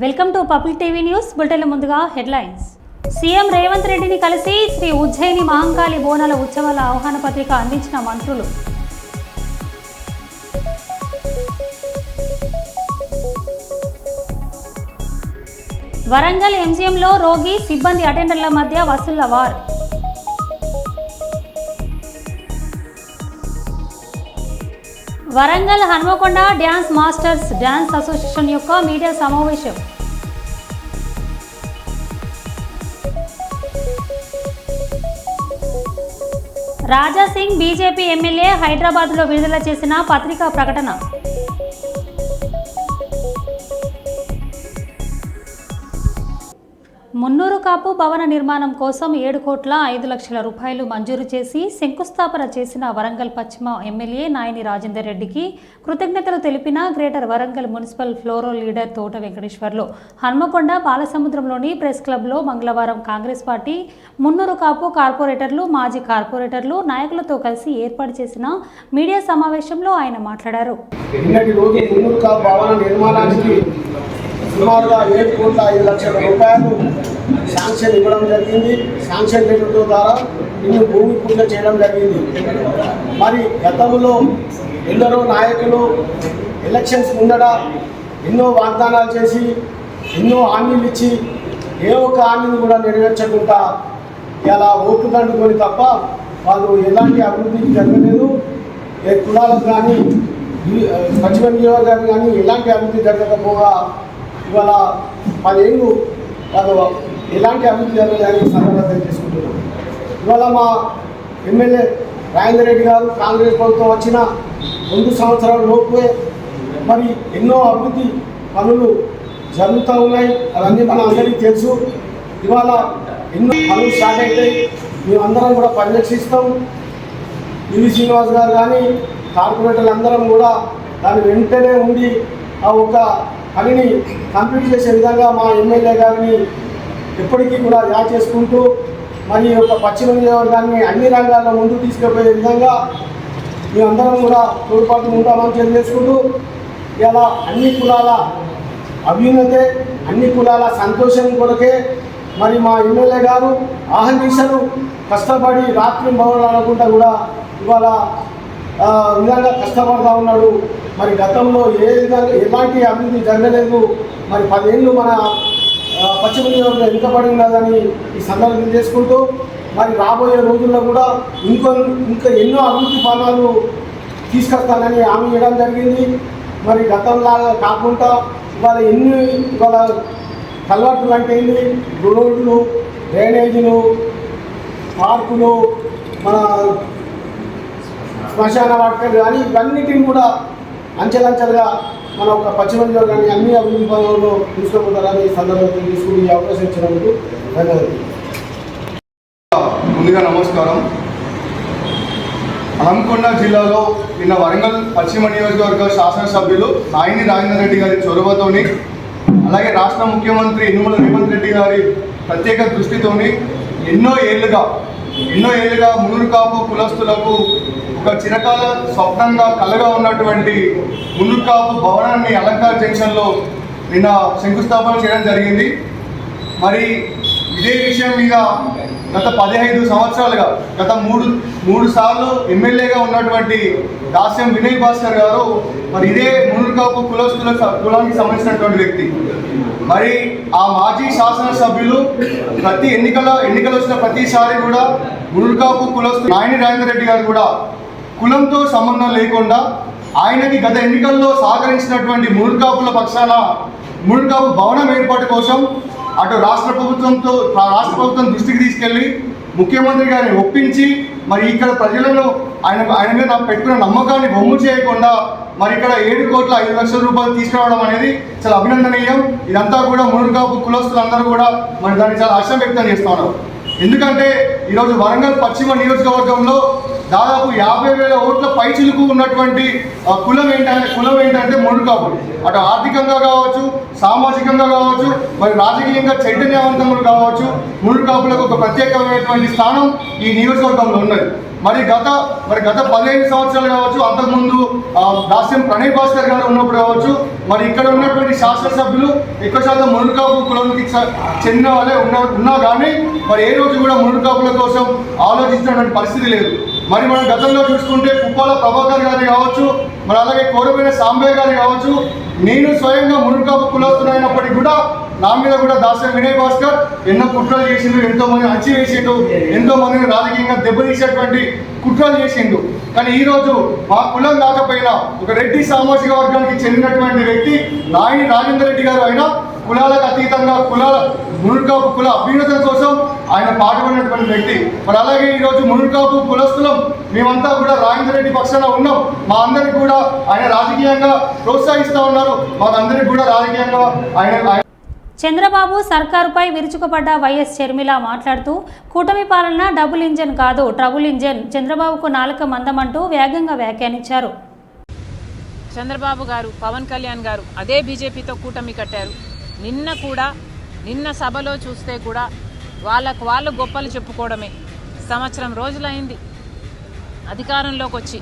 Welcome to public TV news. బులెటిన్ల ముందుగా headlines. CM Revanth రెడ్డిని కలిసి శ్రీ ఉజ్జయిని మహంకాళి బోనాల ఉత్సవాల ఆహ్వాన పత్రిక అందించిన మంత్రులు. వరంగల్ ఎంజీఎంలో రోగి సిబ్బంది అటెండర్ల మధ్య వసూళ్ల war. Warangal Hanamkonda dance masters dance association యొక్క మీడియా సమావేశం. రాజాసింగ్ బీజేపీ ఎమ్మెల్యే హైదరాబాద్లో విడుదల చేసిన పత్రికా ప్రకటన. మున్నూరు కాపు భవన నిర్మాణం కోసం 7,05,00,000 రూపాయలు మంజూరు చేసి శంకుస్థాపన చేసిన వరంగల్ పశ్చిమ ఎమ్మెల్యే నాయని రాజేందర్ రెడ్డికి కృతజ్ఞతలు తెలిపిన గ్రేటర్ వరంగల్ మున్సిపల్ ఫ్లోరో లీడర్ తోట వెంకటేశ్వర్లు హన్మకొండ బాలసముద్రంలోని ప్రెస్ క్లబ్లో మంగళవారం కాంగ్రెస్ పార్టీ మున్నూరు కాపు కార్పొరేటర్లు, మాజీ కార్పొరేటర్లు, నాయకులతో కలిసి ఏర్పాటు చేసిన మీడియా సమావేశంలో ఆయన మాట్లాడారు. సుమారుగా 7,05,00,000 రూపాయలు శాంక్షన్ ఇవ్వడం జరిగింది. శాంక్షన్ నిధుల ద్వారా ఇన్ని భూమి పూజ చేయడం జరిగింది. మరి గతంలో ఎందరో నాయకులు ఎలక్షన్స్ ముందట ఎన్నో వాగ్దానాలు చేసి ఎన్నో హామీలు ఇచ్చి ఏ ఒక్క హామీని కూడా నెరవేర్చకుండా ఇలా ఓట్లు దండుకొని తప్ప వాళ్ళు ఎలాంటి అభివృద్ధికి జరగలేదు. ఏ కులాలకు కానీ పశ్చిమ నియోజకవర్గానికి కానీ ఎలాంటి అభివృద్ధి జరగకపోగా ఇవాళ 10 ఏళ్ళు వాళ్ళు ఎలాంటి అభివృద్ధి జరగలేదని సందర్భంగా చేసుకుంటున్నారు. ఇవాళ మా ఎమ్మెల్యే రాజేందర్ రెడ్డి గారు కాంగ్రెస్ ప్రభుత్వం వచ్చిన 2 సంవత్సరాల లోపే మరి ఎన్నో అభివృద్ధి పనులు జరుగుతూ ఉన్నాయి. అవన్నీ మన అందరికీ తెలుసు. ఇవాళ ఎన్నో పనులు స్టార్ట్ అవుతాయి. మేమందరం కూడా పరిరక్షిస్తాం. పివి శ్రీనివాస్ గారు కానీ కార్పొరేటర్లు అందరం కూడా దాని వెంటనే ఉండి ఆ ఒక పనిని కంప్లీట్ చేసే విధంగా మా ఎమ్మెల్యే గారిని ఎప్పటికీ కూడా యాడ్ చేసుకుంటూ మరి ఒక పశ్చిమ నియోజకవర్గాన్ని అన్ని రంగాల్లో ముందుకు తీసుకుపోయే విధంగా మేమందరం కూడా తోడ్పాటు ఉంటామని తెలియజేసుకుంటూ ఇలా అన్ని కులాల అభ్యున్నతే, అన్ని కులాల సంతోషం కొరకే మరి మా ఎమ్మెల్యే గారు ఆహర్నిశలు కష్టపడి రాత్రి భవనాలు అనుకుంటా కూడా ఇవాళ విధంగా కష్టపడుతూ ఉన్నాడు. మరి గతంలో ఏ విధంగా ఎలాంటి అభివృద్ధి జరగలేదు. మరి 10 ఏళ్ళు మన పశ్చిమ నియోజకవర్గం వెనుకబడి ఉన్నదని ఈ సందర్భం చేసుకుంటూ మరి రాబోయే రోజుల్లో కూడా ఇంకా ఎన్నో అభివృద్ధి పనులు తీసుకొస్తానని హామీ ఇవ్వడం జరిగింది. మరి గతంలాగా కాకుండా ఇవాళ కల్వర్టులు అంటే ఏంటి, రోడ్లు, డ్రైనేజీలు, పార్కులు, మన శ్మశాన వాటికలు కానీ ఇవన్నిటిని కూడా అంచెలంచెలుగా మన ఒక పశ్చిమ నియోజకవర్గాన్ని అన్ని అభివృద్ధి పనుల్లో తీసుకుపోతారని సందర్భంగా తీసుకుని ఈ అవకాశం ఇచ్చినందుకు ధన్యవాదాలు. ముందుగా నమస్కారం. హన్మకొండ జిల్లాలో నిన్న వరంగల్ పశ్చిమ నియోజకవర్గ శాసనసభ్యులు నాయని రాజేందర్ రెడ్డి గారి చొరవతోని, అలాగే రాష్ట్ర ముఖ్యమంత్రి యనుమల రేవంత్ రెడ్డి గారి ప్రత్యేక దృష్టితోని ఎన్నో ఏళ్ళుగా మున్నూరు కాపు కులస్తులకు ఒక చిరకాల స్వప్నంగా కలగా ఉన్నటువంటి మున్నూరు కాపు భవనాన్ని అలంకార్ జంక్షన్లో నిన్న శంకుస్థాపన చేయడం జరిగింది. మరి ఇదే విషయం మీద గత 15 సంవత్సరాలుగా గత మూడు సార్లు ఎమ్మెల్యేగా ఉన్నటువంటి దాస్యం వినయ్ భాస్కర్ గారు మరి ఇదే మున్నూరు కాపు కులానికి సంబంధించినటువంటి వ్యక్తి. మరి ఆ మాజీ శాసనసభ్యులు ప్రతి ఎన్నికలు వచ్చిన ప్రతిసారి కూడా మున్నూరు కాపు కులస్తు నాయని రాజేందర్ రెడ్డి గారు కూడా కులంతో సంబంధం లేకుండా ఆయనకి గత ఎన్నికల్లో సహకరించినటువంటి మున్నూరు కాపుల పక్షాన మున్నూరు కాపు భవనం ఏర్పాటు కోసం అటు రాష్ట్ర ప్రభుత్వం దృష్టికి తీసుకెళ్ళి ముఖ్యమంత్రి గారిని ఒప్పించి మరి ఇక్కడ ప్రజలను ఆయన మీద పెట్టుకున్న నమ్మకాన్ని బొమ్ము చేయకుండా మరి ఇక్కడ 7,05,00,000 రూపాయలు తీసుకురావడం అనేది చాలా అభినందనీయం. ఇదంతా కూడా మున్నూరు కాపు కులస్తులందరూ కూడా మరి దాన్ని చాలా హర్షం వ్యక్తం చేస్తూ ఉన్నారు. ఎందుకంటే ఈరోజు వరంగల్ పశ్చిమ నియోజకవర్గంలో దాదాపు 50,000 ఓట్ల పైచిలుకు ఉన్నటువంటి కులం ఏంటంటే మున్నూరు కాపులు. అటు ఆర్థికంగా కావచ్చు, సామాజికంగా కావచ్చు, మరి రాజకీయంగా చైతన్యవంతంగా కావచ్చు, మున్నూరు కాపులకు ఒక ప్రత్యేకమైనటువంటి స్థానం ఈ నియోజకవర్గంలో ఉన్నది. మరి గత 15 సంవత్సరాలు కావచ్చు, అంతకుముందు దాస్యం ప్రణయ్ భాస్కర్ గారు ఉన్నప్పుడు కావచ్చు, మరి ఇక్కడ ఉన్నటువంటి శాసనసభ్యులు ఎక్కువ శాతం మునుకాపు కులానికి చెందిన వాళ్ళే ఉన్నా కానీ మరి ఏ రోజు కూడా మునుకాపుల కోసం ఆలోచించినటువంటి పరిస్థితి లేదు. మరి మనం గతంలో చూసుకుంటే పుప్పాల ప్రభాకర్ గారి కావచ్చు, మరి అలాగే కోరబోయిన సాంబయ్య గారి కావచ్చు, నేను స్వయంగా మునుకాపు కులస్తున్నప్పటికీ కూడా నా మీద కూడా దాస్యం వినయ్ భాస్కర్ ఎన్నో కుట్రలు చేసిండు, ఎంతో మంది అణచివేసిండు, ఎంతో మందిని రాజకీయంగా దెబ్బతీసేటువంటి కుట్రలు చేసిండు. కానీ ఈరోజు మా కులం కాకపోయినా ఒక రెడ్డి సామాజిక వర్గానికి చెందినటువంటి వ్యక్తి నాయని రాజేందర్ రెడ్డి గారు అయినా కులాలకు అతీతంగా మునుకాపు కుల అభ్యున్నతం కోసం ఆయన పాటుపడినటువంటి వ్యక్తి. మరి అలాగే ఈరోజు మునుకాపు కులస్తులం మేమంతా కూడా రాజేందర్ రెడ్డి పక్షాన ఉన్నాం. మా అందరికి కూడా ఆయన రాజకీయంగా ప్రోత్సహిస్తూ ఉన్నారు. మాకందరికి కూడా రాజకీయంగా ఆయన చంద్రబాబు సర్కారుపై విరుచుకుపడ్డ వైఎస్ షర్మిల మాట్లాడుతూ కూటమి పాలన డబుల్ ఇంజన్ కాదు ట్రబుల్ ఇంజన్, చంద్రబాబుకు నాలుక మందమంటూ వేగంగా వ్యాఖ్యానించారు. చంద్రబాబు గారు, పవన్ కళ్యాణ్ గారు అదే బీజేపీతో కూటమి కట్టారు. నిన్న సభలో చూస్తే కూడా వాళ్ళు గొప్పలు చెప్పుకోవడమే. సంవత్సరం రోజులైంది అధికారంలోకి వచ్చి.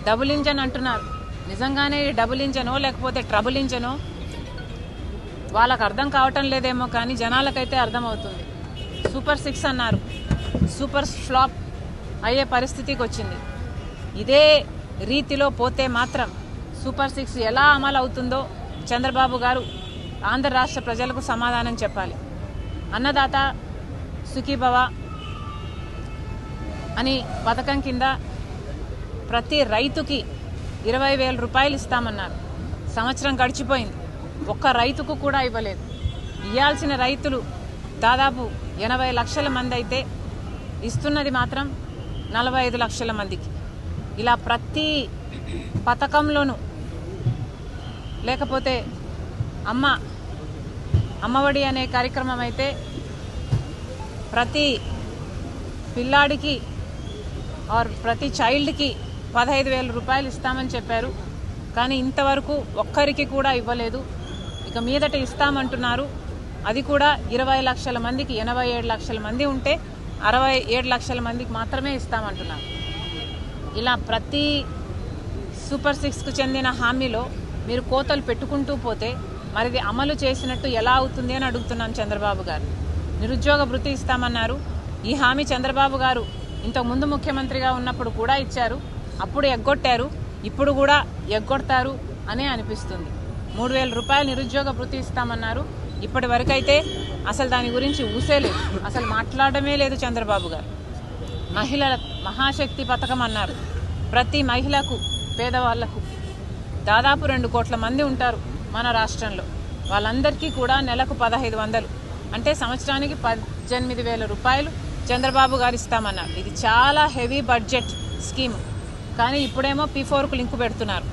డబుల్ ఇంజన్ అంటున్నారు. నిజంగానే డబుల్ ఇంజనో లేకపోతే ట్రబుల్ ఇంజనో వాళ్ళకు అర్థం కావటం లేదేమో, కానీ జనాలకైతే అర్థమవుతుంది. సూపర్ 6 అన్నారు, సూపర్ ఫ్లాప్ అయ్యే పరిస్థితికి వచ్చింది. ఇదే రీతిలో పోతే మాత్రం సూపర్ 6 ఎలా అమలు అవుతుందో చంద్రబాబు గారు ఆంధ్ర రాష్ట్ర ప్రజలకు సమాధానం చెప్పాలి. అన్నదాత సుఖీభవ అని పథకం కింద ప్రతి రైతుకి 20,000 రూపాయలు ఇస్తామన్నారు. సంవత్సరం గడిచిపోయింది, ఒక్క రైతుకు కూడా ఇవ్వలేదు. ఇవ్వాల్సిన రైతులు దాదాపు 80 లక్షల మంది అయితే ఇస్తున్నది మాత్రం 45 లక్షల మందికి. ఇలా ప్రతి పథకంలోనూ, లేకపోతే అమ్మఒడి అనే కార్యక్రమం అయితే ప్రతి పిల్లాడికి ప్రతి చైల్డ్కి 15,000 రూపాయలు ఇస్తామని చెప్పారు. కానీ ఇంతవరకు ఒక్కరికి కూడా ఇవ్వలేదు. ఇక మీదట ఇస్తామంటున్నారు. అది కూడా 20 లక్షల మందికి. 87 లక్షల మంది ఉంటే 67 లక్షల మందికి మాత్రమే ఇస్తామంటున్నారు. ఇలా ప్రతి సూపర్ 6కు చెందిన హామీలో మీరు కోతలు పెట్టుకుంటూ పోతే మరిది అమలు చేసినట్టు ఎలా అవుతుంది అని అడుగుతున్నాం చంద్రబాబు గారు. నిరుద్యోగ భృతి ఇస్తామన్నారు. ఈ హామీ చంద్రబాబు గారు ఇంతకుముందు ముఖ్యమంత్రిగా ఉన్నప్పుడు కూడా ఇచ్చారు. అప్పుడు ఎగ్గొట్టారు, ఇప్పుడు కూడా ఎగ్గొడతారు అనే అనిపిస్తుంది. 3,000 రూపాయలు నిరుద్యోగ భృతి ఇస్తామన్నారు. ఇప్పటి వరకైతే అసలు దాని గురించి ఊసేలేదు, అసలు మాట్లాడమే లేదు చంద్రబాబు గారు. మహిళల మహాశక్తి పథకం అన్నారు. ప్రతి మహిళకు, పేదవాళ్లకు దాదాపు 2 కోట్ల మంది ఉంటారు మన రాష్ట్రంలో. వాళ్ళందరికీ కూడా నెలకు 1,500, అంటే సంవత్సరానికి 18,000 రూపాయలు చంద్రబాబు గారు ఇస్తామన్నారు. ఇది చాలా హెవీ బడ్జెట్ స్కీమ్. కానీ ఇప్పుడేమో P4కు లింకు పెడుతున్నారు.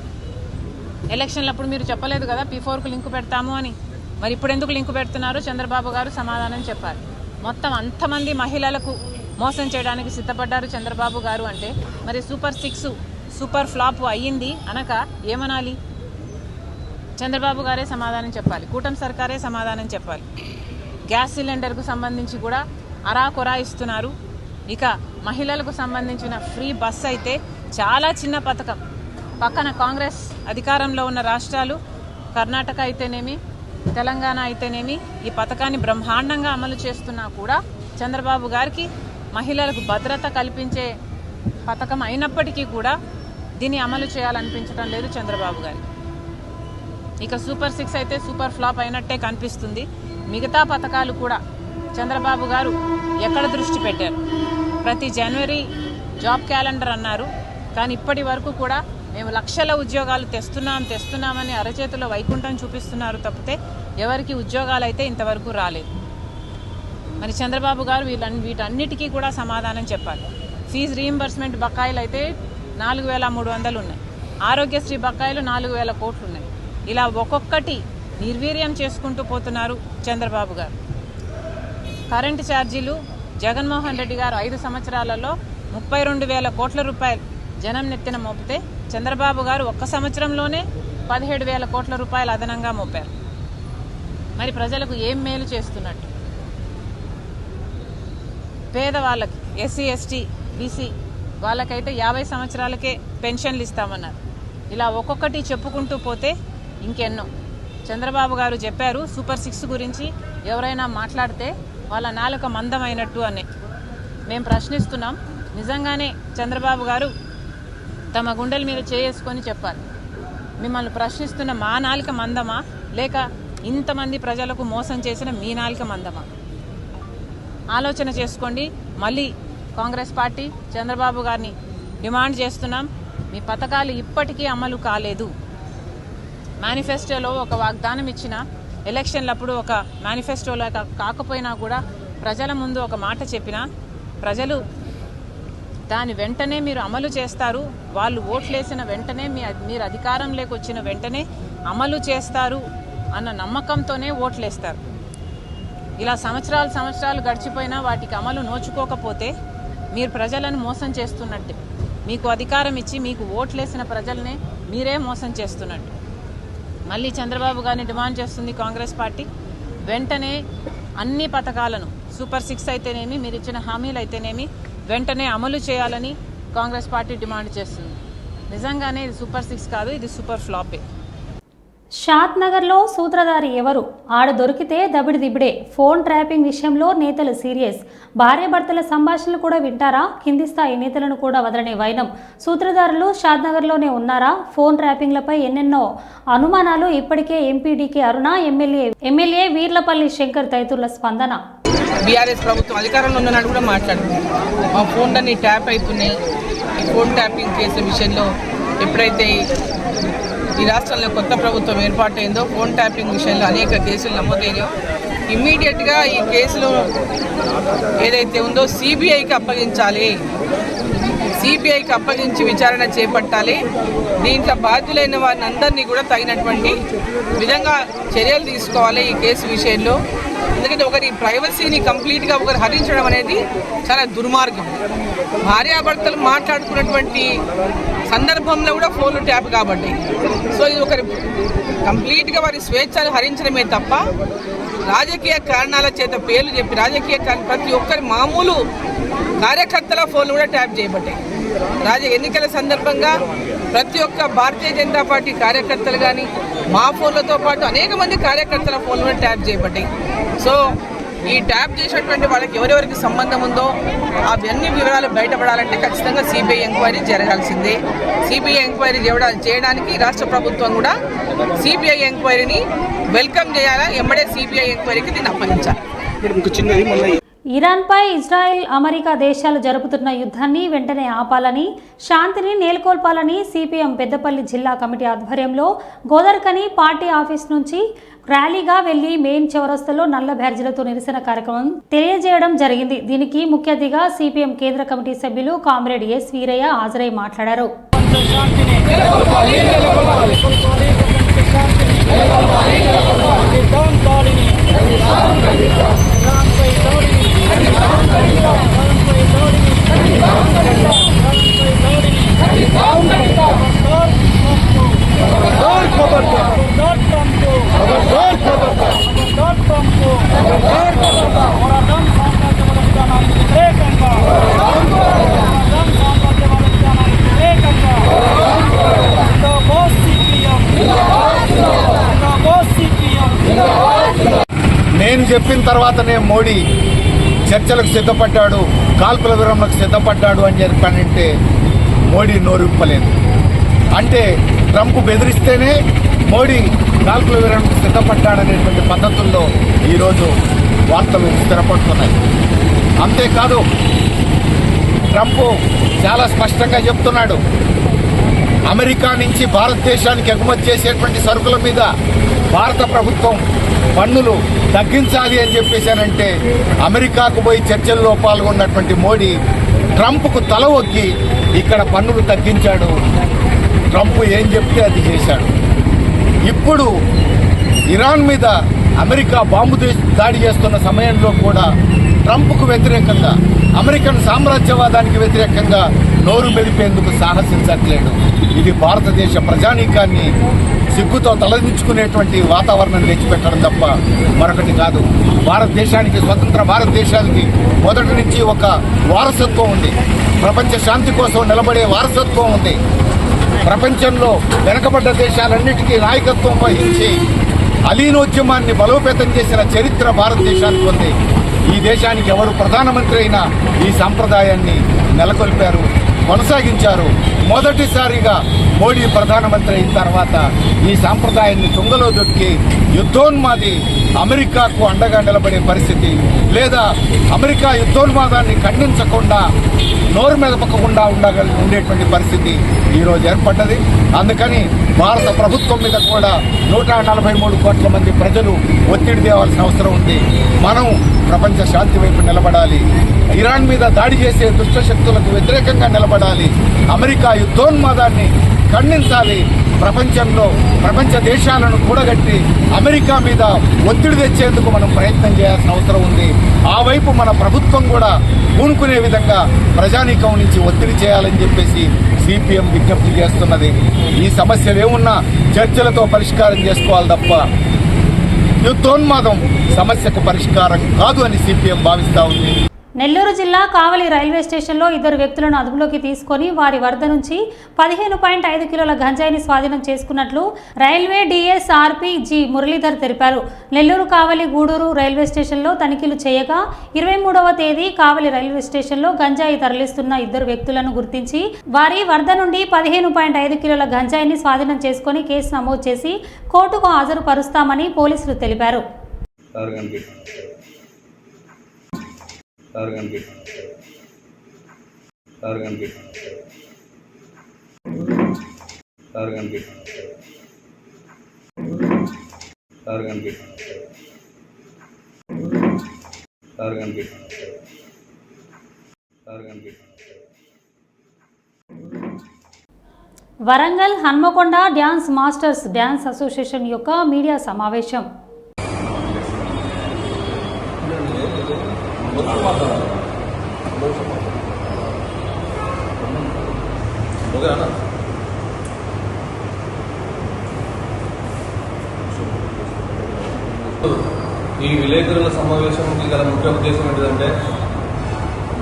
ఎలక్షన్లప్పుడు మీరు చెప్పలేదు కదా P4కు లింకు పెడతాము అని. మరి ఇప్పుడు ఎందుకు లింకు పెడుతున్నారు? చంద్రబాబు గారు సమాధానం చెప్పారు. మొత్తం అంతమంది మహిళలకు మోసం చేయడానికి సిద్ధపడ్డారు చంద్రబాబు గారు అంటే మరి సూపర్ 6 సూపర్ ఫ్లాప్ అయ్యింది అనక ఏమనాలి? చంద్రబాబు గారే సమాధానం చెప్పాలి, కూటమి సర్కారే సమాధానం చెప్పాలి. గ్యాస్ సిలిండర్కు సంబంధించి కూడా అరాకొరా ఇస్తున్నారు. ఇక మహిళలకు సంబంధించిన ఫ్రీ బస్ అయితే చాలా చిన్న పథకం. పక్కన కాంగ్రెస్ అధికారంలో ఉన్న రాష్ట్రాలు కర్ణాటక అయితేనేమి, తెలంగాణ అయితేనేమి ఈ పథకాన్ని బ్రహ్మాండంగా అమలు చేస్తున్నా కూడా చంద్రబాబు గారికి మహిళలకు భద్రత కల్పించే పథకం అయినప్పటికీ కూడా దీన్ని అమలు చేయాలనిపించడం లేదు చంద్రబాబు గారికి. ఇక సూపర్ 6 అయితే సూపర్ ఫ్లాప్ అయినట్టే కనిపిస్తుంది. మిగతా పథకాలు కూడా చంద్రబాబు గారు ఎక్కడ దృష్టి పెట్టారు? ప్రతి జనవరి జాబ్ క్యాలెండర్ అన్నారు. కానీ ఇప్పటి వరకు కూడా మేము లక్షల ఉద్యోగాలు తెస్తున్నామని అరచేతిలో వైకుంఠం చూపిస్తున్నారు తప్పితే ఎవరికి ఉద్యోగాలు అయితే ఇంతవరకు రాలేదు. మరి చంద్రబాబు గారు వీటన్నిటికీ కూడా సమాధానం చెప్పాలి. ఫీజు రీయింబర్స్మెంట్ బకాయిలు అయితే 4,300 ఉన్నాయి. ఆరోగ్యశ్రీ బకాయిలు 4,000 కోట్లు ఉన్నాయి. ఇలా ఒక్కొక్కటి నిర్వీర్యం చేసుకుంటూ పోతున్నారు చంద్రబాబు గారు. కరెంటు ఛార్జీలు జగన్మోహన్ రెడ్డి గారు 5 సంవత్సరాలలో 32,000 కోట్ల రూపాయలు జనం నెత్తిన మోపితే చంద్రబాబు గారు ఒక్క సంవత్సరంలోనే 17,000 కోట్ల రూపాయలు అదనంగా మోపారు. మరి ప్రజలకు ఏం మేలు చేస్తున్నట్టు? పేదవాళ్ళకి, ఎస్సీ ఎస్టీ బీసీ వాళ్ళకైతే 50 సంవత్సరాలకే పెన్షన్లు ఇస్తామన్నారు. ఇలా ఒక్కొక్కటి చెప్పుకుంటూ పోతే ఇంకెన్నో. చంద్రబాబు గారు చెప్పారు సూపర్ 6 గురించి ఎవరైనా మాట్లాడితే వాళ్ళ నాలుక మందమైనట్టు అని. మేము ప్రశ్నిస్తున్నాం, నిజంగానే చంద్రబాబు గారు తమ గుండెల మీద చేసుకొని చెప్పాలి, మిమ్మల్ని ప్రశ్నిస్తున్న మా నాలుక మందమా లేక ఇంతమంది ప్రజలకు మోసం చేసిన మీ నాలుక మందమా? ఆలోచన చేసుకోండి. మళ్ళీ కాంగ్రెస్ పార్టీ చంద్రబాబు గారిని డిమాండ్ చేస్తున్నాం, మీ పథకాలు ఇప్పటికీ అమలు కాలేదు. మేనిఫెస్టోలో ఒక వాగ్దానం ఇచ్చిన, ఎలక్షన్లప్పుడు ఒక మేనిఫెస్టోలో కాకపోయినా కూడా ప్రజల ముందు ఒక మాట చెప్పినా ప్రజలు దాని వెంటనే మీరు అమలు చేస్తారు, వాళ్ళు ఓట్లేసిన వెంటనే మీరు అధికారంలోకి వచ్చిన వెంటనే అమలు చేస్తారు అన్న నమ్మకంతోనే ఓట్లేస్తారు. ఇలా సంవత్సరాలు గడిచిపోయినా వాటికి అమలు నోచుకోకపోతే మీరు ప్రజలను మోసం చేస్తున్నట్టే. మీకు అధికారం ఇచ్చి మీకు ఓట్లేసిన ప్రజలనే మీరే మోసం చేస్తున్నట్టు. మళ్ళీ చంద్రబాబు గారిని డిమాండ్ చేస్తుంది కాంగ్రెస్ పార్టీ, వెంటనే అన్ని పథకాలను సూపర్ 6 అయితేనేమి, మీరు ఇచ్చిన హామీలు అయితేనేమి వెంటనే అమలు చేయాలని కాంగ్రెస్ పార్టీ డిమాండ్ చేస్తుంది. నిజంగానే ఇది సూపర్ 6 కాదు, ఇది సూపర్ ఫ్లాపే. షాద్ నగర్లో సూత్రధారి ఎవరు? ఆడ దొరికితే దబిడిదిబిడే. ఫోన్ ట్రాపింగ్ విషయంలో నేతలు సీరియస్. భార్యాభర్తల సంభాషణలు కూడా వింటారా? కింది స్థాయి నేతలను కూడా వదలనే వైనం. సూత్రధారులు షాద్ నగర్లోనే ఉన్నారా? ఫోన్ ట్రాపింగ్లపై ఎన్నెన్నో అనుమానాలు. ఇప్పటికే ఎంపీడీకే అరుణ, ఎమ్మెల్యే వీర్లపల్లి శంకర్ తదితరుల స్పందన. బీఆర్ఎస్ ప్రభుత్వం అధికారంలో ఉన్ననాడు కూడా మాట్లాడుతుంది, మా ఫోన్లన్నీ ట్యాప్ అవుతున్నాయి. ఈ ఫోన్ ట్యాపింగ్ కేసు విషయంలో ఎప్పుడైతే ఈ రాష్ట్రంలో కొత్త ప్రభుత్వం ఏర్పాటైందో ఫోన్ ట్యాపింగ్ విషయంలో అనేక కేసులు నమోదైనాయో ఇమ్మీడియట్గా ఈ కేసులో ఏదైతే ఉందో సిబిఐకి అప్పగించాలి, సిబిఐకి అప్పగించి విచారణ చేపట్టాలి. దీంట్లో బాధ్యులైన వారిని అందరినీ కూడా తగినటువంటి విధంగా చర్యలు తీసుకోవాలి ఈ కేసు విషయంలో. ఎందుకంటే ఒకరి ప్రైవసీని కంప్లీట్గా ఒకరు హరించడం అనేది చాలా దుర్మార్గం. భార్యాభర్తలు మాట్లాడుకున్నటువంటి సందర్భంలో కూడా ఫోన్లు ట్యాప్ కాబట్టి సో ఇది ఒకరి కంప్లీట్గా వారి స్వేచ్ఛను హరించడమే తప్ప రాజకీయ కారణాల చేత పేర్లు చెప్పి రాజకీయ ప్రతి ఒక్కరి మామూలు కార్యకర్తల ఫోన్లు కూడా ట్యాప్ చేయబట్టాయి. ఎన్నికల సందర్భంగా ప్రతి ఒక్క భారతీయ జనతా పార్టీ కార్యకర్తలు కానీ మా ఫోన్లతో పాటు అనేక మంది కార్యకర్తల ఫోన్లు కూడా ట్యాప్ చేయబట్టాయి. సో ఈ ట్యాప్ చేసినటువంటి వాళ్ళకి ఎవరెవరికి సంబంధం ఉందో అవన్నీ వివరాలు బయటపడాలంటే ఖచ్చితంగా సిబిఐ ఎంక్వైరీ జరగాల్సిందే. సిబిఐ ఎంక్వైరీ చేయడానికి రాష్ట్ర ప్రభుత్వం కూడా సిబిఐ ఎంక్వైరీని వెల్కమ్ చేయాలా, ఎంబడే సిబిఐ ఎంక్వైరీకి దీన్ని అప్పగించాలి. ఇరాన్పై ఇజ్రాయెల్, అమెరికా దేశాలు జరుపుతున్న యుద్ధాన్ని వెంటనే ఆపాలని, శాంతిని నెలకొల్పాలని సిపిఎం పెద్దపల్లి జిల్లా కమిటీ ఆధ్వర్యంలో గోదర్కని పార్టీ ఆఫీస్ నుంచి ర్యాలీగా వెళ్లి మెయిన్ చౌరస్తాలో నల్ల బ్యాడ్జీలతో నిరసన కార్యక్రమం తెలియజేయడం జరిగింది. దీనికి ముఖ్య అతిథిగా సిపిఎం కేంద్ర కమిటీ సభ్యులు కామ్రేడ్ ఎస్ వీరయ్య హాజరై మాట్లాడారు. నేను చెప్పిన తర్వాతనే మోడీ చర్చలకు సిద్ధపడ్డాడు, కాల్పుల విరమణకు సిద్ధపడ్డాడు అని చెప్పానంటే మోడీ నోరిప్పలేదు. అంటే ట్రంప్ బెదిరిస్తేనే మోడీ కాల్పుల విరమణకు సిద్ధపడ్డాడనేటువంటి పద్ధతుల్లో ఈరోజు వార్తలు స్థిరపడుతున్నాయి. అంతేకాదు ట్రంప్ చాలా స్పష్టంగా చెప్తున్నాడు, అమెరికా నుంచి భారతదేశానికి ఎగుమతి చేసేటువంటి సరుకుల మీద భారత ప్రభుత్వం పన్నులు తగ్గించాలి అని చెప్పేశానంటే అమెరికాకు పోయి చర్చల్లో పాల్గొన్నటువంటి మోడీ ట్రంప్కు తల ఒగ్గి ఇక్కడ పన్నులు తగ్గించాడు. ట్రంప్ ఏం చెప్తే అది చేశాడు. ఇప్పుడు ఇరాన్ మీద అమెరికా బాంబు దాడి చేస్తున్న సమయంలో కూడా ట్రంప్కు వ్యతిరేకంగా, అమెరికన్ సామ్రాజ్యవాదానికి వ్యతిరేకంగా నోరు మెదిపేందుకు సాహసించట్లేడు. ఇది భారతదేశ ప్రజానీకాన్ని సిగ్గుతో తలదించుకునేటువంటి వాతావరణం తెచ్చిపెట్టడం తప్ప మరొకటి కాదు. భారతదేశానికి, స్వతంత్ర భారతదేశానికి మొదటి నుంచి ఒక వారసత్వం ఉంది. ప్రపంచ శాంతి కోసం నిలబడే వారసత్వం ఉంది. ప్రపంచంలో వెనుకబడ్డ దేశాలన్నిటికీ నాయకత్వం వహించి అలీనోద్యమాన్ని బలోపేతం చేసిన చరిత్ర భారతదేశానికి ఉంది. ఈ దేశానికి ఎవరు ప్రధానమంత్రి అయినా ఈ సాంప్రదాయాన్ని నెలకొల్పారు, కొనసాగించారు. మొదటిసారిగా మోడీ ప్రధానమంత్రి అయిన తర్వాత ఈ సాంప్రదాయాన్ని తుంగలో దొక్కి యుద్ధోన్మాది అమెరికాకు అండగా నిలబడే పరిస్థితి, లేదా అమెరికా యుద్ధోన్మాదాన్ని ఖండించకుండా నోరు మెదపకుండా ఉండేటువంటి పరిస్థితి ఈరోజు ఏర్పడ్డది. అందుకని భారత ప్రభుత్వం మీద కూడా 143 కోట్ల మంది ప్రజలు ఒత్తిడి తేవాల్సిన అవసరం ఉంది. మనం ప్రపంచ శాంతి వైపు నిలబడాలి. ఇరాన్ మీద దాడి చేసే దుష్టశక్తులకు వ్యతిరేకంగా నిలబడాలి. అమెరికా యుద్ధోన్మాదాన్ని ఖండించాలి. ప్రపంచ దేశాలను కూడగట్టి అమెరికా మీద ఒత్తిడి తెచ్చేందుకు మనం ప్రయత్నం చేయాల్సిన అవసరం ఉంది. ఆ వైపు మన ప్రభుత్వం కూడా పూనుకునే విధంగా ప్రజానీకం నుంచి ఒత్తిడి చేయాలని చెప్పేసి సిపిఎం విజ్ఞప్తి చేస్తున్నది. ఈ సమస్యలు ఏమున్నా చర్చలతో పరిష్కారం చేసుకోవాలి తప్ప యుద్ధోన్మాదం సమస్యకు పరిష్కారం కాదు అని సిపిఎం భావిస్తూ ఉంది. నెల్లూరు జిల్లా కావలి రైల్వే స్టేషన్లో 2 వ్యక్తులను అదుపులోకి తీసుకొని వారి వద్ద నుంచి 15.5 కిలోల గంజాయిని స్వాధీనం చేసుకున్నట్లు రైల్వే డిఎస్ఆర్పి జి మురళీధర్ తెలిపారు. నెల్లూరు కావలి గూడూరు రైల్వే స్టేషన్లో తనిఖీలు చేయగా 23వ తేదీ కావలి రైల్వే స్టేషన్లో గంజాయి తరలిస్తున్న 2 వ్యక్తులను గుర్తించి వారి వద్ద నుండి 15.5 కిలోల గంజాయిని స్వాధీనం చేసుకుని కేసు నమోదు చేసి కోర్టుకు హాజరుపరుస్తామని పోలీసులు తెలిపారు. Warangal Hanamkonda dance masters dance association యొక్క మీడియా సమావేశం. ఈ విలేకరుల సమావేశంకి గల ముఖ్య ఉద్దేశం ఏంటంటే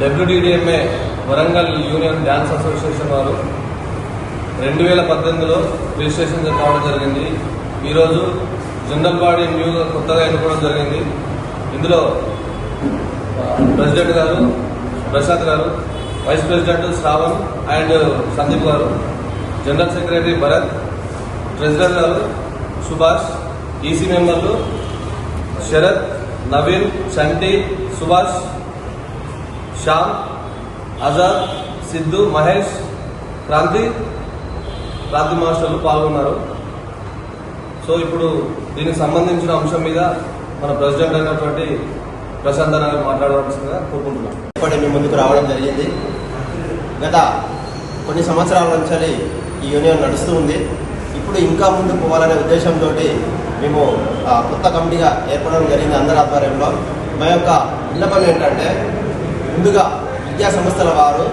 WDDMA Warangal union dance association వారు 2018లో రిజిస్ట్రేషన్ కావడం జరిగింది. ఈరోజు జనరల్ బాడీ న్యూగా కొత్తగా ఎన్నుకోవడం జరిగింది. ఇందులో ప్రెసిడెంట్ గారు ప్రసాద్ గారు, vice president Shravan and Sandeep గారు, జనరల్ సెక్రటరీ భరత్, ట్రెజరర్ గారు సుభాష్, ఈసీ మెంబర్లు శరత్, నవీన్, చంటి, సుభాష్, శ్యామ్, ఆజాద్, సిద్ధు, మహేష్, క్రాంతి మాస్టర్లు పాల్గొన్నారు. సో ఇప్పుడు దీనికి సంబంధించిన అంశం మీద మన ప్రెసిడెంట్ అయినటువంటి ప్రశాంత్ గారు మాట్లాడవలసిందిగా కోరుకుంటున్నాం. ఇప్పటి మీ ముందుకు రావడం జరిగింది. గత కొన్ని సంవత్సరాల నుంచి ఈ యూనియన్ నడుస్తూ ఉంది. ఇప్పుడు ఇంకా ముందుకు పోవాలనే ఉద్దేశంతో మేము కొత్త కమిటీగా ఏర్పడడం జరిగింది. అందరి ఆధ్వర్యంలో మా యొక్క విన్నపం ఏంటంటే, ముందుగా విద్యా సంస్థల వారు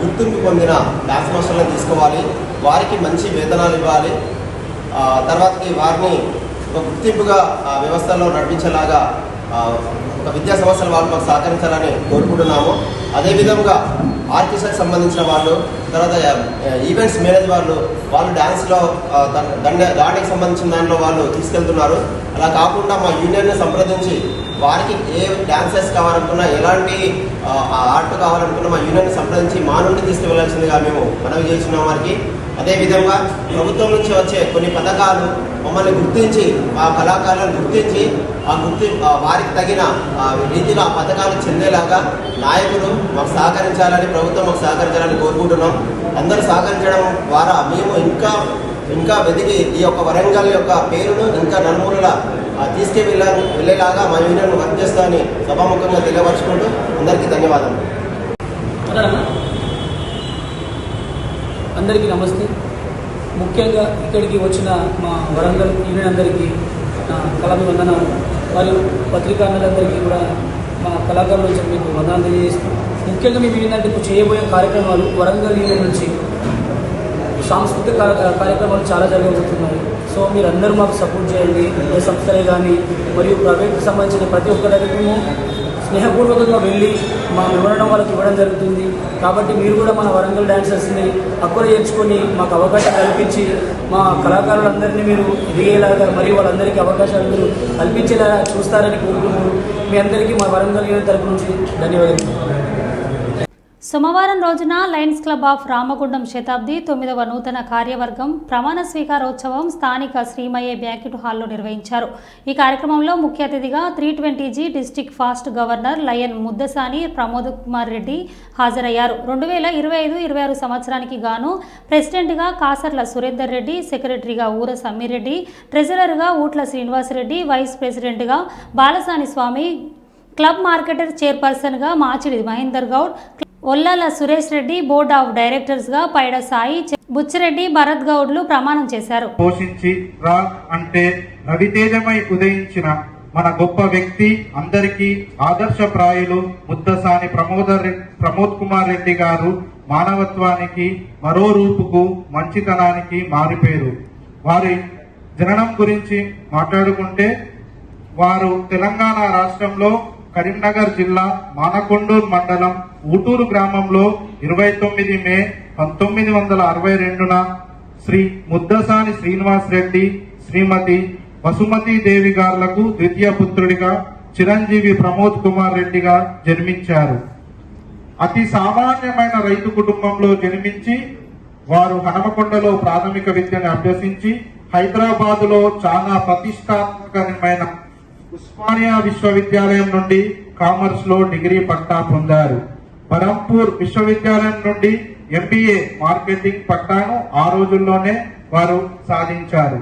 గుర్తింపు పొందిన డాన్స్ మాస్టర్లను తీసుకోవాలి, వారికి మంచి వేతనాలు ఇవ్వాలి, తర్వాతకి వారిని ఒక గుర్తింపుగా వ్యవస్థలో నడిపించేలాగా ఒక విద్యా సంస్థల వాళ్ళు మాకు సహకరించాలని కోరుకుంటున్నాము. అదేవిధంగా ఆర్కెస్ట్రాకి సంబంధించిన వాళ్ళు, తర్వాత ఈవెంట్స్ మేనేజ్ వాళ్ళు డ్యాన్స్లో దానికి సంబంధించిన దాంట్లో వాళ్ళు తీసుకెళ్తున్నారు. అలా కాకుండా మా యూనియన్ని సంప్రదించి వారికి ఏ డ్యాన్సెస్ కావాలనుకున్నా, ఎలాంటి ఆర్ట్ కావాలనుకున్నా మా యూనియన్ని సంప్రదించి మా నుండి తీసుకువెళ్లాల్సిందిగా మేము మనవి చేస్తున్నాం వారికి. అదేవిధంగా ప్రభుత్వం నుంచి వచ్చే కొన్ని పథకాలు మమ్మల్ని గుర్తించి, ఆ కళాకారులను గుర్తించి వారికి తగిన రీతిలో ఆ పథకాలు చెందేలాగా నాయకులు మాకు సహకరించాలని, ప్రభుత్వం మాకు సహకరించాలని కోరుకుంటున్నాం. అందరూ సహకరించడం ద్వారా మేము ఇంకా వెతికి ఈ యొక్క వరంగల్ యొక్క పేరును ఇంకా నలుమూలల వెళ్ళేలాగా మా యూనియన్ వర్క్ చేస్తామని సభాముఖంగా తెలియపరచుకుంటూ అందరికీ ధన్యవాదాలు. అందరికీ నమస్తే. ముఖ్యంగా ఇక్కడికి వచ్చిన మా వరంగల్ యూనియన్ అందరికీ నా కళాభివందనాలు, మరియు పత్రికారులందరికీ కూడా మా కళాకారుల నుంచి మీకు వందనాలు తెలియజేస్తాం. ముఖ్యంగా మేము ఏంటంటే ఇప్పుడు చేయబోయే కార్యక్రమాలు వరంగల్ యూనియన్ నుంచి సాంస్కృతిక కార్యక్రమాలు చాలా జరగబోతున్నాయి. సో మీరందరూ మాకు సపోర్ట్ చేయండి. ఏ సంస్థలే కానీ మరియు ప్రైవేట్కి సంబంధించిన ప్రతి ఒక్క దగ్గరకు స్నేహపూర్వకంగా వెళ్ళి మా వివరణ వాళ్ళకి ఇవ్వడం జరుగుతుంది. కాబట్టి మీరు కూడా మన వరంగల్ డాన్సర్స్ని అక్కడ చేర్చుకొని మాకు అవకాశం కల్పించి మా కళాకారులందరినీ మీరు ఎదిగేలాగా మరియు వాళ్ళందరికీ అవకాశాలు మీరు కల్పించేలా చూస్తారని కోరుకుంటూ మీ అందరికీ మా వరంగల్ యూనియన్ తరపు నుంచి ధన్యవాదాలు. సోమవారం రోజున లయన్స్ క్లబ్ ఆఫ్ రామగుండం శతాబ్ది 9వ నూతన కార్యవర్గం ప్రమాణ స్వీకారోత్సవం స్థానిక శ్రీమయ్య బ్యాంకెట్ హాల్లో నిర్వహించారు. ఈ కార్యక్రమంలో ముఖ్య అతిథిగా 320G district fast governor lion Muddasani Pramod Kumar Reddy హాజరయ్యారు. 2025-26 సంవత్సరానికి గాను ప్రెసిడెంట్గా కాసర్ల సురేందర్ రెడ్డి, సెక్రటరీగా ఊర సమ్మిరెడ్డి, ట్రెజరర్గా ఊట్ల శ్రీనివాసరెడ్డి, వైస్ ప్రెసిడెంట్గా బాలసాని స్వామి, క్లబ్ మార్కెటర్ చైర్పర్సన్గా మాచిడి మహేందర్ గౌడ్, ఒల్లాల సురేష్ రెడ్డి, బోర్డ్ ఆఫ్ డైరెక్టర్స్గా పైడ సాయి, బుచ్చిరెడ్డి, భరత్ గౌడ్లు ప్రమాణం చేశారు. పోషించి రా అంటే రవితేజమై ఉదయించిన మన గొప్ప వ్యక్తి, అందరికీ ఆదర్శప్రాయులు ముద్దసాని ప్రమోద్ కుమార్ రెడ్డి గారు మానవత్వానికి, మరో రూపుకు, మంచితనానికి మారిపోయారు. వారి జననం గురించి మాట్లాడుకుంటే వారు తెలంగాణ రాష్ట్రంలో కరీంనగర్ జిల్లా మానకొండూరు మండలం ఊటూరు గ్రామంలో 29 మే 1962న శ్రీ ముద్దసాని శ్రీనివాస్ రెడ్డి, శ్రీమతి వసుమతి దేవి గారులకు ద్వితీయ పుత్రుడిగా చిరంజీవి ప్రమోద్ కుమార్ రెడ్డిగా జన్మించారు. అతి సామాన్యమైన రైతు కుటుంబంలో జన్మించి వారు హనుమకొండలో ప్రాథమిక విద్యను అభ్యసించి హైదరాబాదులో చాలా ప్రతిష్టాత్మకమైన ఉస్మానియా విశ్వవిద్యాలయం నుండి కామర్స్ లో డిగ్రీ పట్టా పొందారు. బరంపూర్ విశ్వవిద్యాలయం నుండి MBA మార్కెటింగ్ పట్టాను ఆ రోజుల్లోనే వారు సాధించారు.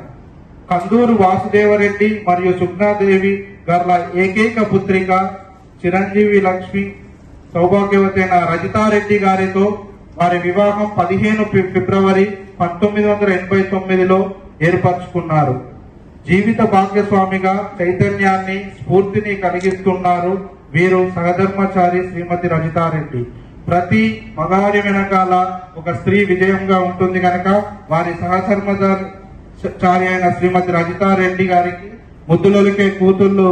కందూరు వాసుదేవరెడ్డి మరియు సుగ్నాదేవి గార్ల ఏకైక పుత్రిక చిరంజీవి లక్ష్మి సౌభాగ్యవతైన రజితారెడ్డి గారితో వారి వివాహం 15 ఫిబ్రవరి 1989లో ఏర్పరచుకున్నారు. జీవిత భాగ్యస్వామిగా చైతన్యాన్ని, స్ఫూర్తిని కలిగిస్తున్నారు వీరు సహధర్మచారి శ్రీమతి రజితారెడ్డి. ప్రతి మగాడి వెనకాల ఒక స్త్రీ విజయంగా ఉంటుంది కనుక వారి సహధర్మచారి అయిన శ్రీమతి రజితారెడ్డి గారికి ముద్దులొలికే కూతుళ్ళు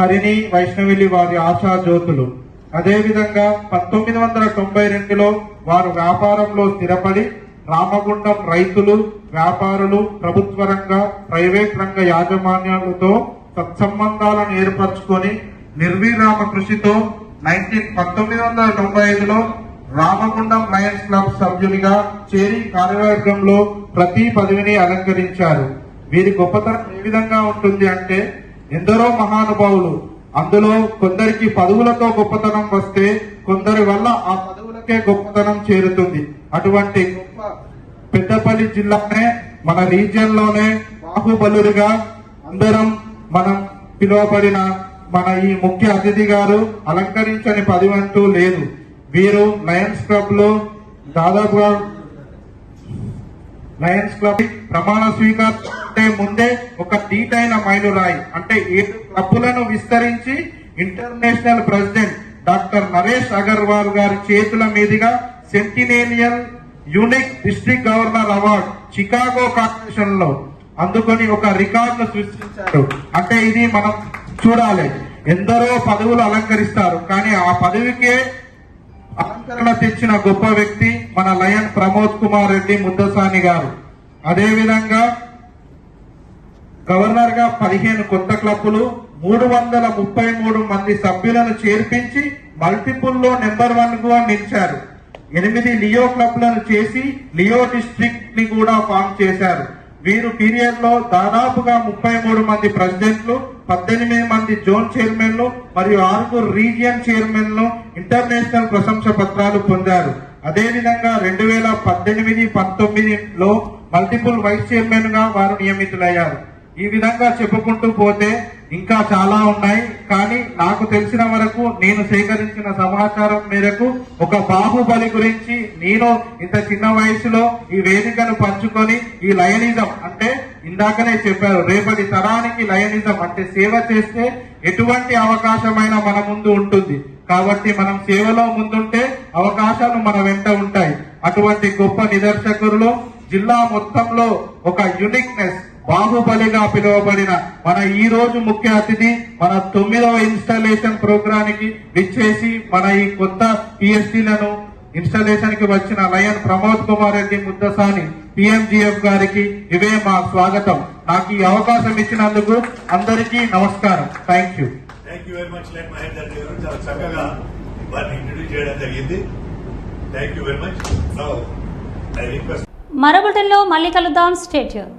హరిణి, వైష్ణవిలి వారి ఆశా జ్యోతులు. అదేవిధంగా 1992లో వారు వ్యాపారంలో స్థిరపడి రామగుండం రైతులు, వ్యాపారులు, ప్రభుత్వ రంగ, ప్రైవేట్ రంగ యాజమాన్యాలతో సత్సంబంధాలను ఏర్పరచుకొని నిర్విరామ కృషితో 1995లో రామగుండం లయన్స్ క్లబ్ సభ్యునిగా చేరి కార్యవర్గంలో ప్రతి పదవిని అలంకరించారు. వీరి గొప్పతనం ఏ విధంగా ఉంటుంది అంటే ఎందరో మహానుభావులు, అందులో కొందరికి పదవులతో గొప్పతనం వస్తే కొందరి వల్ల ఆ పదవులకే గొప్పతనం చేరుతుంది. అటువంటి గొప్ప పెద్దపల్లి జిల్లానే మన రీజియన్ లోనే బాహుబలుగా అందరం మనం పిలువబడిన మన ఈ ముఖ్య అతిథి గారు అలంకరించని పదవి అంటూ లేదు. వీరు లయన్స్ క్లబ్ లో దాదాపుగా లయన్స్ క్లబ్ ప్రమాణ స్వీకారం ముందే ఒక దీటైన మైలురాయి అంటే 7 క్లబ్బులను విస్తరించి international president doctor Naresh Agarwal గారి చేతుల మీదుగా centennial unique district governor award Chicago corporation లో అందుకొని ఒక రికార్డు సృష్టించారు. అంటే ఇది మనం చూడాలి, ఎందరో పదవులు అలంకరిస్తారు కానీ ఆ పదవికే అలంకరణ తెచ్చిన గొప్ప వ్యక్తి మన లయన్ ప్రమోద్ కుమార్ రెడ్డి ముద్దసాని గారు. అదేవిధంగా గవర్నర్ గా 15 కొత్త క్లబ్బులు, 333 మంది సభ్యులను చేర్పించి మల్టిపుల్ లో నెంబర్ 1 గా నిలిచారు. 8 లియో క్లబ్లను చేసి లియో డిస్ట్రిక్ట్ ని కూడా ఫామ్ చేశారు. వీరు పీరియడ్ లో దాదాపుగా 33 మంది ప్రెసిడెంట్లు, 18 మంది జోన్ చైర్మన్లు మరియు 6 రీజియన్ చైర్మన్లు ఇంటర్నేషనల్ ప్రశంస పత్రాలు పొందారు. అదేవిధంగా 2018-19లో మల్టిపుల్ వైస్ చైర్మన్ గా వారు నియమితులయ్యారు. ఈ విధంగా చెప్పుకుంటూ పోతే ఇంకా చాలా ఉన్నాయి. కానీ నాకు తెలిసిన వరకు నేను సేకరించిన సమాచారం మేరకు ఒక బాహుబలి గురించి నేను ఇంత చిన్న వయసులో ఈ వేదికను పంచుకొని ఈ లయనిజం అంటే ఇందాకనే చెప్పారు, రేపటి తరానికి లయనిజం అంటే సేవ చేస్తే ఎటువంటి అవకాశమైనా మన ముందు ఉంటుంది. కాబట్టి మనం సేవలో ముందుంటే అవకాశాలు మన వెంట ఉంటాయి. అటువంటి గొప్ప నిదర్శకుల్లో జిల్లా మొత్తంలో ఒక యూనిక్నెస్ బాహుబలిగా పిలువబడిన మన ఈ రోజు ముఖ్య అతిథి మన 9వ ఇన్స్టాలేషన్ ప్రోగ్రానికి విచ్చేసి మన ఈ కొత్త పిఎస్టీలను ఇన్స్టాలేషన్ కి వచ్చిన లయన్ ప్రమోద్ కుమార్ రెడ్డి ముద్దసాని పిఎంజిఎఫ్ గారికి ఇవే మా స్వాగతం. నాకు ఈ అవకాశం ఇచ్చినందుకు అందరికీ నమస్కారం. Thank you very much. Like Mahender Reddy గారు చాలా చక్కగా వారిని ఇంట్రడ్యూస్ చేయడం జరిగింది. Thank you very much. I request. మరో బులెటిన్లో మళ్ళీ కలుద్దాం. Stay tune.